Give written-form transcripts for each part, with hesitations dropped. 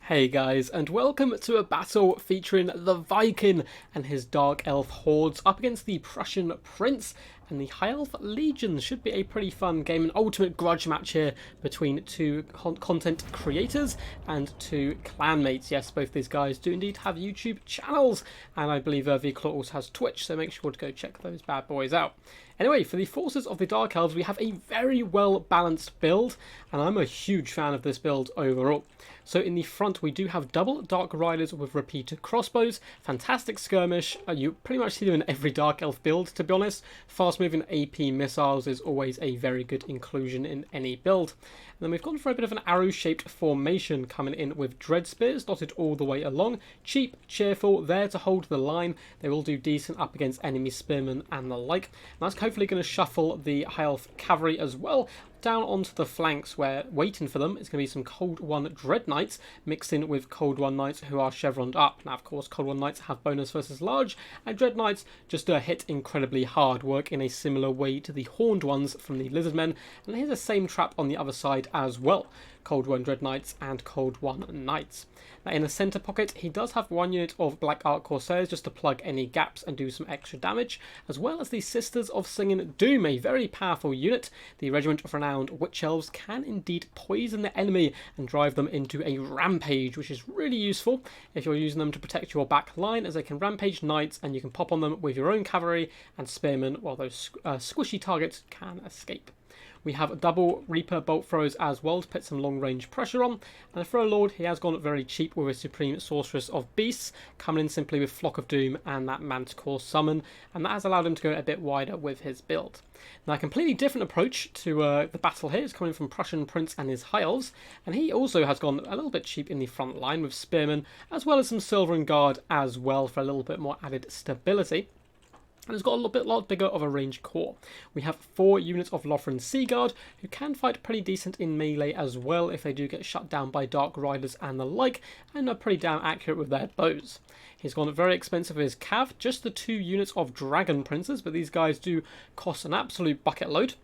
Hey guys, and welcome to a battle featuring the Viking and his Dark Elf hordes up against the Prussian Prince and the High Elf Legions. Should be a pretty fun game, an ultimate grudge match here between two content creators and two clanmates. Yes, both these guys do indeed have YouTube channels, and I believe Viclaw also has Twitch, so make sure to go check those bad boys out. Anyway, for the forces of the Dark Elves, we have a very well balanced build, and I'm a huge fan of this build overall. So in the front, we do have double Dark Riders with repeater crossbows, fantastic skirmish. You pretty much see them in every Dark Elf build, to be honest. Fast moving AP missiles is always a very good inclusion in any build. And then we've gone for a bit of an arrow-shaped formation, coming in with Dread Spears dotted all the way along. Cheap, cheerful, there to hold the line. They will do decent up against enemy spearmen and the like. And that's hopefully going to shuffle the High Elf cavalry as well down onto the flanks, where waiting for them is going to be some Cold One Dread Knights mixed in with Cold One Knights who are chevroned up. Now, of course, Cold One Knights have bonus versus large, and Dread Knights just hit incredibly hard, work in a similar way to the Horned ones from the Lizardmen. And here's the same trap on the other side as well. Cold One Dread Knights and Cold One Knights. Now, in the centre pocket, he does have one unit of Black Ark Corsairs just to plug any gaps and do some extra damage, as well as the Sisters of Singing Doom, a very powerful unit. The regiment of renowned Witch Elves can indeed poison the enemy and drive them into a rampage, which is really useful if you're using them to protect your back line, as they can rampage knights and you can pop on them with your own cavalry and spearmen, while those squishy targets can escape. We have double Reaper bolt throws as well to put some long range pressure on. And for a Lord, he has gone very cheap with a Supreme Sorceress of Beasts, coming in simply with Flock of Doom and that Manticore summon, and that has allowed him to go a bit wider with his build. Now, a completely different approach to the battle here is coming from Prussian Prince and his High Elves, and he also has gone a little bit cheap in the front line with Spearmen, as well as some Silver and Guard as well for a little bit more added stability. And it's got a lot bigger of a range core. We have 4 units of Lothran Sea Guard, who can fight pretty decent in melee as well if they do get shut down by Dark Riders and the like, and are pretty damn accurate with their bows. He's gone very expensive with his Cav, just the 2 units of Dragon Princes, but these guys do cost an absolute bucket load.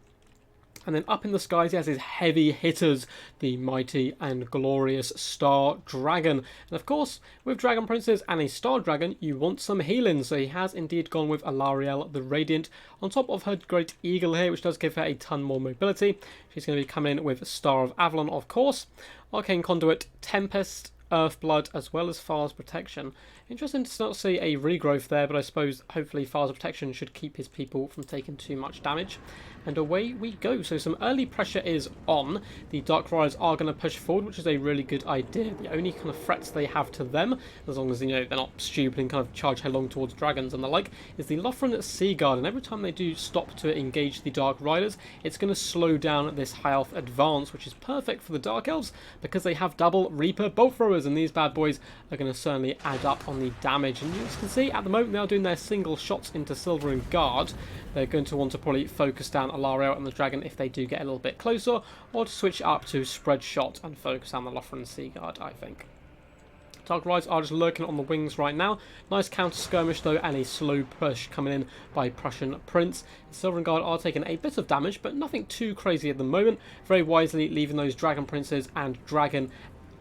And then up in the skies, he has his heavy hitters, the mighty and glorious Star Dragon. And of course, with Dragon Princes and a Star Dragon, you want some healing. So he has indeed gone with Alarielle the Radiant on top of her Great Eagle here, which does give her a ton more mobility. She's going to be coming in with Star of Avalon, of course. Arcane Conduit, Tempest, Earthblood, as well as Far's Protection. Interesting to not see a regrowth there, but I suppose hopefully Far's Protection should keep his people from taking too much damage. And away we go. So some early pressure is on. The Dark Riders are going to push forward, which is a really good idea. The only kind of threats they have to them, as long as they're not stupid and kind of charge headlong towards dragons and the like, is the Lothran Sea Guard. And every time they do stop to engage the Dark Riders, it's going to slow down this High Elf advance, which is perfect for the Dark Elves because they have double Reaper bolt throwers, and these bad boys are going to certainly add up on the damage. And you can see at the moment they are doing their single shots into Silver and Guard. They're going to want to probably focus down Alarielle and the Dragon if they do get a little bit closer, or to switch up to Spread Shot and focus on the Lothran Sea Guard, I think. Dark Riders are just lurking on the wings right now. Nice counter skirmish though, and a slow push coming in by Prussian Prince. Silver and Guard are taking a bit of damage, but nothing too crazy at the moment. Very wisely leaving those Dragon Princes and Dragon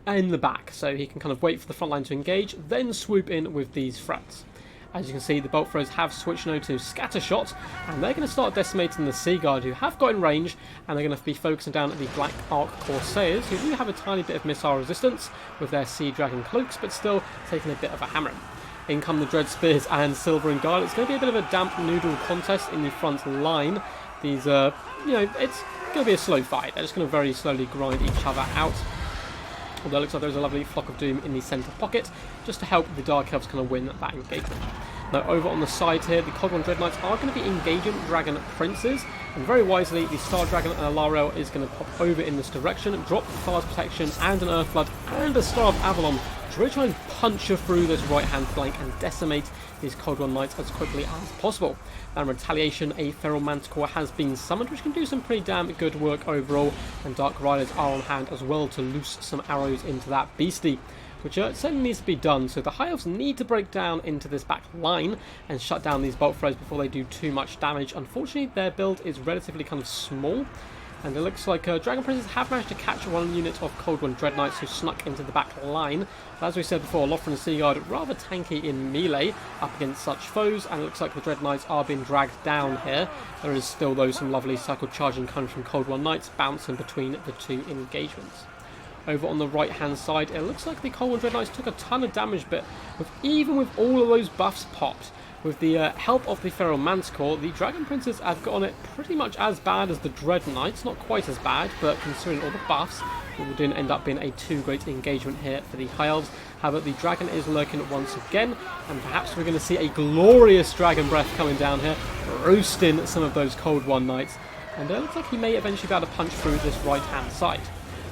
in the back, so he can kind of wait for the front line to engage, then swoop in with these threats. As you can see, the bolt throws have switched now to scatter shot, and they're going to start decimating the Sea Guard, who have got in range, and they're going to be focusing down at the Black Ark Corsairs, who do have a tiny bit of missile resistance with their Sea Dragon cloaks, but still taking a bit of a hammering. In come the Dread Spears and Silver and Guard. It's going to be a bit of a damp noodle contest in the front line. These, it's going to be a slow fight. They're just going to very slowly grind each other out. Although it looks like there's a lovely Flock of Doom in the centre pocket, just to help the Dark Elves kind of win that engagement. Now over on the side here, the Cold One Dread Knights are going to be engaging Dragon Princes, and very wisely, the Star Dragon and Alarielle is going to pop over in this direction, drop Far's Protection and an Earthblood and a Star of Avalon to really try and punch through this right-hand flank and decimate these Cold One Knights as quickly as possible. Now in retaliation, a Feral Manticore has been summoned, which can do some pretty damn good work overall, and Dark Riders are on hand as well to loose some arrows into that beastie, which certainly needs to be done. So the High Elves need to break down into this back line and shut down these bolt throws before they do too much damage. Unfortunately, their build is relatively kind of small. And it looks like Dragon Princes have managed to catch one unit of Cold One Dread Knights who snuck into the back line. But as we said before, Lothran and Seaguard rather tanky in melee up against such foes, and it looks like the Dread Knights are being dragged down here. There is still, though, some lovely cycle charging coming from Cold One Knights, bouncing between the two engagements. Over on the right hand side, it looks like the Cold One Dread Knights took a ton of damage, but even with all of those buffs popped, with the help of the Feral Manticore, the Dragon Princes have got on it pretty much as bad as the Dread Knights. Not quite as bad, but considering all the buffs, it didn't end up being a too great engagement here for the High Elves. However, the Dragon is lurking once again, and perhaps we're going to see a glorious Dragon Breath coming down here, roasting some of those Cold One Knights. And it looks like he may eventually be able to punch through this right hand side.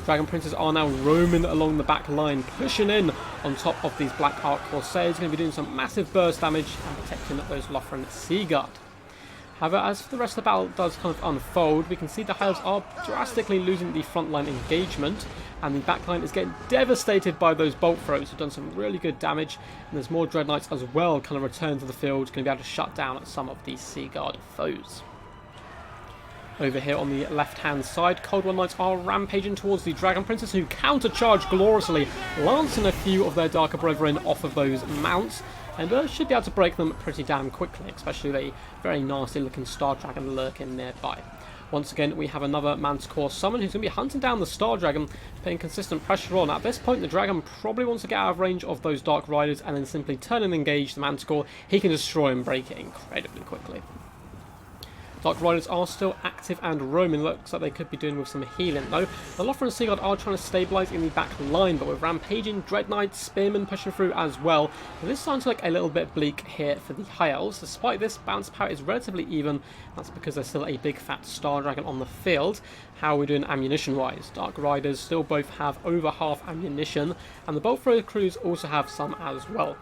Dragon Princes are now roaming along the back line, pushing in on top of these Black Ark Corsairs, going to be doing some massive burst damage and protecting those Lothran Seaguard. However, as for the rest of the battle does kind of unfold, we can see the High Elves are drastically losing the frontline engagement, and the backline is getting devastated by those bolt throws who've done some really good damage, and there's more Dread Knights as well kind of return to the field, going to be able to shut down some of these Seaguard foes. Over here on the left-hand side, Cold One Knights are rampaging towards the Dragon Princes, who countercharge gloriously, lancing a few of their Darker Brethren off of those mounts, and should be able to break them pretty damn quickly, especially the very nasty-looking Star Dragon lurking nearby. Once again, we have another Manticore summon who's going to be hunting down the Star Dragon, putting consistent pressure on. At this point, the Dragon probably wants to get out of range of those Dark Riders and then simply turn and engage the Manticore. He can destroy and break it incredibly quickly. Dark Riders are still active and roaming. Looks like they could be doing with some healing though. The Lothran and Seaguard are trying to stabilise in the back line, but with rampaging Dread Knights, Spearmen pushing through as well. And this sounds like a little bit bleak here for the High Elves. Despite this, bounce power is relatively even. That's because there's still a big fat Star Dragon on the field. How are we doing ammunition wise? Dark Riders still both have over half ammunition, and the Bolt Thrower crews also have some as well.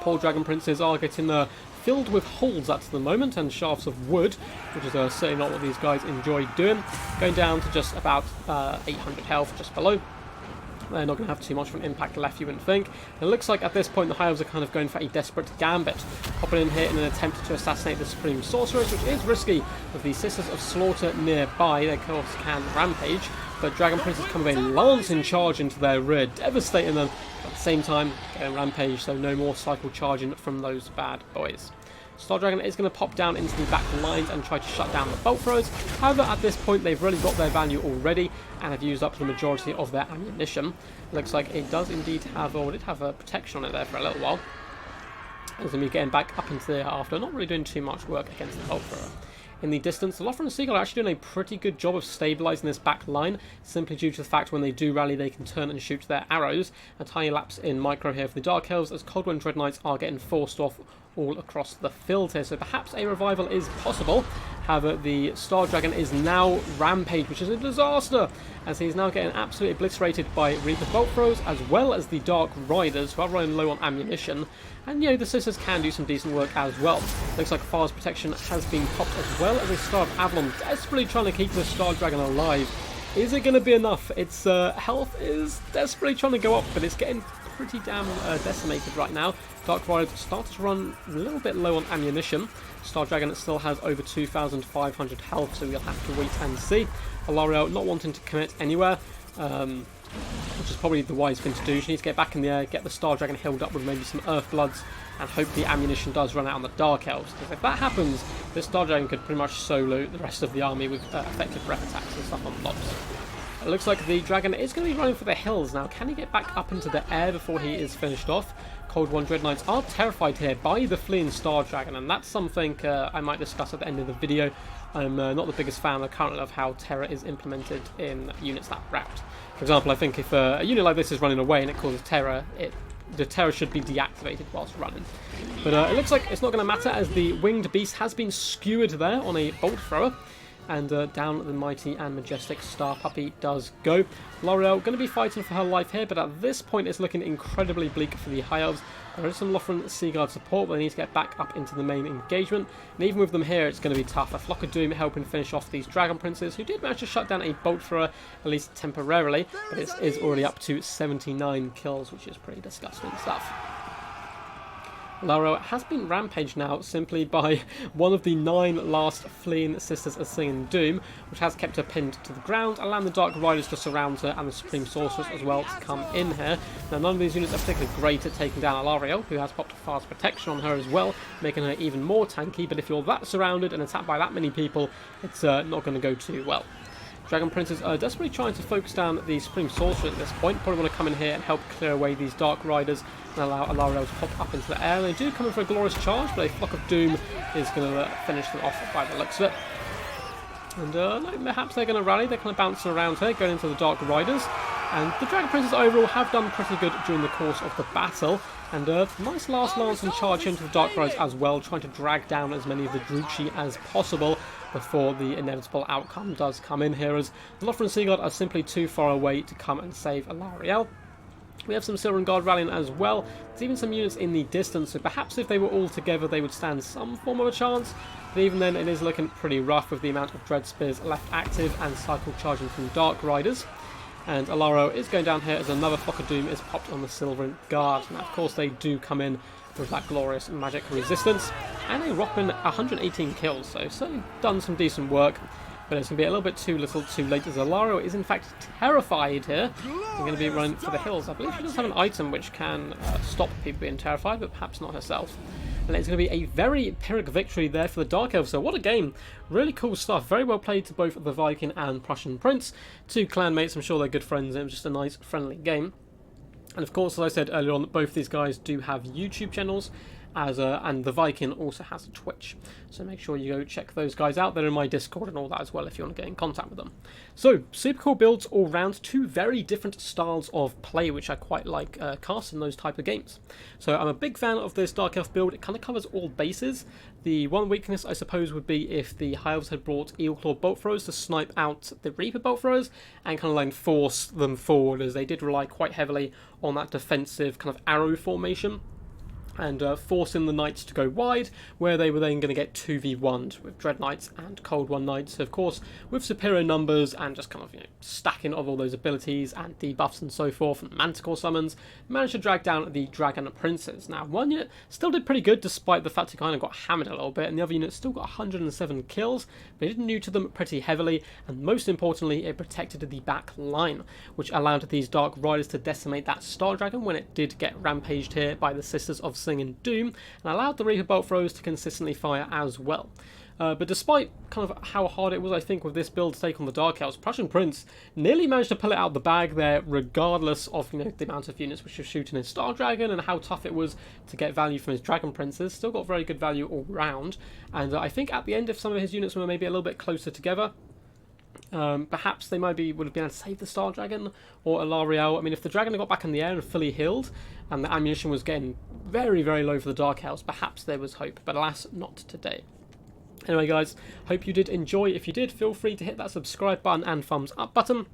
Poor Dragon Princes are getting filled with holes at the moment and shafts of wood, which is certainly not what these guys enjoy doing. Going down to just about 800 health just below. They're not going to have too much of an impact left, you wouldn't think. And it looks like at this point the High Elves are kind of going for a desperate gambit, hopping in here in an attempt to assassinate the Supreme Sorceress, which is risky with the Sisters of Slaughter nearby. They of course can rampage, but Dragon Princes come with a lancing charge into their rear, devastating them. At the same time, getting rampage, so no more cycle charging from those bad boys. Star Dragon is going to pop down into the back lines and try to shut down the bolt throws. However, at this point, they've really got their value already and have used up the majority of their ammunition. Looks like it does indeed have, or did have a protection on it there for a little while. As we getting back up into there after not really doing too much work against the bolt thrower. In the distance, the Lothran and Seaguard are actually doing a pretty good job of stabilising this back line, simply due to the fact when they do rally they can turn and shoot their arrows. A tiny lapse in micro here for the Dark Elves, as Cold One Dread Knights are getting forced off all across the field here, so perhaps a revival is possible. However, the Star Dragon is now rampage, which is a disaster, as he's now getting absolutely obliterated by Reaper Bolt Throws, as well as the Dark Riders, who are running low on ammunition. And, you know, the Sisters can do some decent work as well. Looks like Fire's Protection has been popped, as well as a Star of Avalon, desperately trying to keep the Star Dragon alive. Is it going to be enough? Its health is desperately trying to go up, but it's getting pretty damn decimated right now. Dark Riders started to run a little bit low on ammunition. Star Dragon still has over 2,500 health, so we'll have to wait and see. Alariel not wanting to commit anywhere, which is probably the wise thing to do. She needs to get back in the air, get the Star Dragon healed up with maybe some Earth Bloods, and hope the ammunition does run out on the Dark Elves. Because if that happens, this Star Dragon could pretty much solo the rest of the army with effective breath attacks and stuff on blobs. It looks like the Dragon is going to be running for the hills now. Can he get back up into the air before he is finished off? Cold One Dread Knights are terrified here by the fleeing Star Dragon, and that's something I might discuss at the end of the video. I'm not the biggest fan currently of how Terror is implemented in units that route. For example, I think if a unit like this is running away and it causes Terror, the Terror should be deactivated whilst running. But it looks like it's not going to matter, as the Winged Beast has been skewered there on a Bolt Thrower. And down the mighty and majestic Star Puppy does go. L'Oreal going to be fighting for her life here, but at this point it's looking incredibly bleak for the High Elves. There is some Lothran Seaguard support, but they need to get back up into the main engagement. And even with them here, it's going to be tough. A Flock of Doom helping finish off these Dragon Princes, who did manage to shut down a Bolt Thrower, at least temporarily. But it is already up to 79 kills, which is pretty disgusting stuff. Alarielle has been rampaged now simply by one of the 9 last fleeing Sisters of Singing Doom, which has kept her pinned to the ground, allowing the Dark Riders to surround her and the Supreme Sorceress as well to come in here. Now, none of these units are particularly great at taking down Alarielle, who has popped fast protection on her as well, making her even more tanky, but if you're that surrounded and attacked by that many people, it's not going to go too well. Dragon Princes are desperately trying to focus down the Supreme Sorcerer at this point. Probably want to come in here and help clear away these Dark Riders and allow Alarielle to pop up into the air. They do come in for a glorious charge, but a Flock of Doom is going to finish them off by the looks of it. And no, perhaps they're going to rally. They're kind of bouncing around here, going into the Dark Riders. And the Dragon Princes overall have done pretty good during the course of the battle. And nice last lance and charge into the Dark Riders as well, trying to drag down as many of the Druchii as possible before the inevitable outcome does come in here, as the Lothran Seaguard are simply too far away to come and save Alarielle. We have some Sylvan Guard rallying as well. There's even some units in the distance, so perhaps if they were all together they would stand some form of a chance. But even then, it is looking pretty rough with the amount of Dread Spears left active and cycle charging from Dark Riders. And Alarielle is going down here as another Flock of Doom is popped on the Sylvan Guard. Now, of course, they do come in with that glorious magic resistance, and a whopping 118 kills, so certainly done some decent work. But it's going to be a little bit too little too late, as Alarielle is in fact terrified here. We're going to be running for the hills. I believe she does have an item which can stop people being terrified, but perhaps not herself. And it's going to be a very Pyrrhic victory there for the Dark Elves. So what a game. Really cool stuff. Very well played to both the Viking and Prussian Prince. 2 clanmates, I'm sure they're good friends. It was just a nice, friendly game. And of course, as I said earlier on, both these guys do have YouTube channels, and the Viking also has a Twitch. So make sure you go check those guys out. They're in my Discord and all that as well if you want to get in contact with them. So, super cool builds all round. 2 very different styles of play, which I quite like casting those type of games. So I'm a big fan of this Dark Elf build. It kind of covers all bases. The one weakness, I suppose, would be if the High Elves had brought Eelclaw Bolt Throwers to snipe out the Reaper Bolt Throwers and kind of like force them forward, as they did rely quite heavily on that defensive kind of arrow formation, and forcing the Knights to go wide, where they were then going to get 2v1'd with Dread Knights and Cold One Knights. So of course, with superior numbers and just kind of, you know, stacking of all those abilities and debuffs and so forth, and Manticore summons, managed to drag down the Dragon Princes. Now, one unit still did pretty good, despite the fact it kind of got hammered a little bit, and the other unit still got 107 kills, but it did neuter them pretty heavily, and most importantly, it protected the back line, which allowed these Dark Riders to decimate that Star Dragon when it did get rampaged here by the Sisters of Singing Doom, and allowed the Reaper Bolt Throwers to consistently fire as well. But despite kind of how hard it was, I think, with this build to take on the Dark Elves, Prussian Prince nearly managed to pull it out the bag there, regardless of, you know, the amount of units which were shooting his Star Dragon and how tough it was to get value from his Dragon Princes. Still got very good value all round, and I think at the end, if some of his units were maybe a little bit closer together, perhaps they would have been able to save the Star Dragon or Alarielle. I mean, if the Dragon had got back in the air and fully healed, and the ammunition was getting very, very low for the Dark Elves, perhaps there was hope, but alas, not today. Anyway, guys, hope you did enjoy. If you did, feel free to hit that subscribe button and thumbs up button.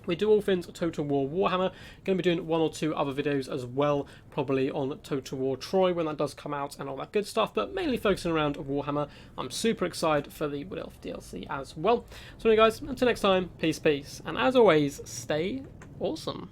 We do all things Total War Warhammer. Going to be doing 1 or 2 other videos as well, probably on Total War Troy when that does come out and all that good stuff, but mainly focusing around Warhammer. I'm super excited for the Wood Elf DLC as well. So anyway, guys, until next time, peace, and as always, stay awesome.